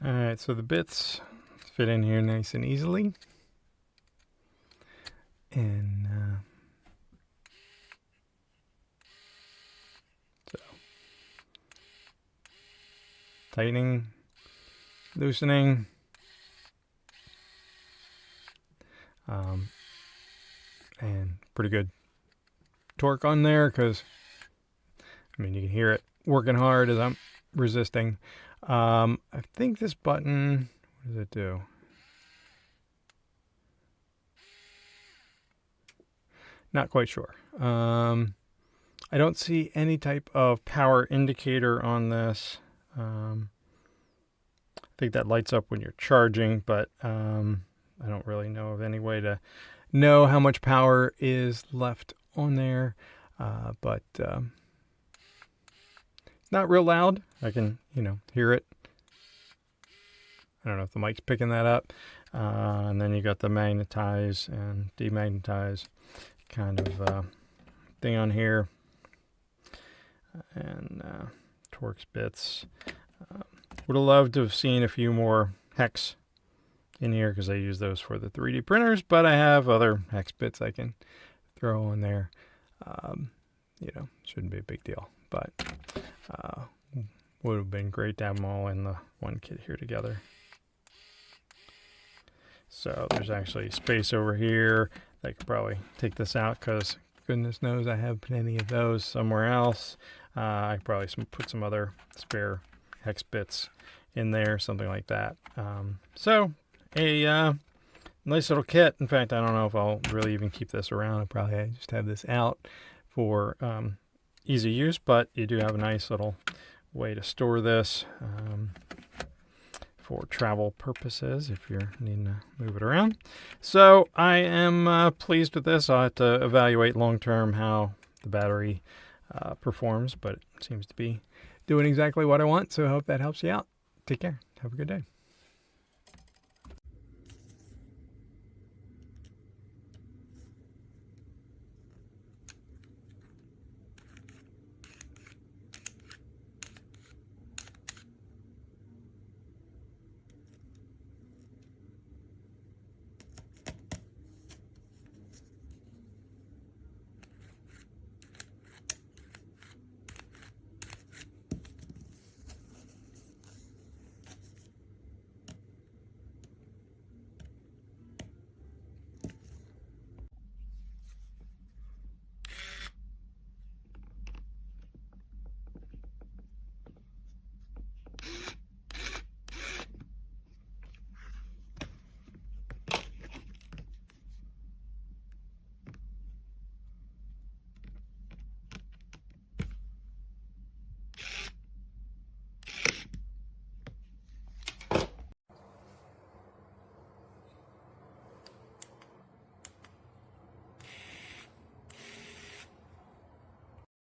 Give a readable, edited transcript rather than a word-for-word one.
All right, so the bits fit in here nice and easily. And so tightening, loosening. And pretty good torque on there because, I mean, you can hear it working hard as I'm resisting. I think this button, what does it do? Not quite sure. I don't see any type of power indicator on this. I think that lights up when you're charging, but I don't really know of any way to know how much power is left on there. But it's not real loud. I can, hear it. I don't know if the mic's picking that up. And then you got the magnetize and demagnetize kind of thing on here. And Torx bits. Would have loved to have seen a few more hex in here because I use those for the 3D printers, but I have other hex bits I can throw in there. Shouldn't be a big deal, but would have been great to have them all in the one kit here together. So there's actually space over here. I could probably take this out because goodness knows I have plenty of those somewhere else. I could probably put some other spare hex bits in there, something like that. So a nice little kit. In fact, I don't know if I'll really even keep this around. I'll probably just have this out for easy use, but you do have a nice little way to store this for travel purposes if you're needing to move it around. So I am pleased with this. I'll have to evaluate long-term how the battery performs, but it seems to be doing exactly what I want, so I hope that helps you out. Take care. Have a good day.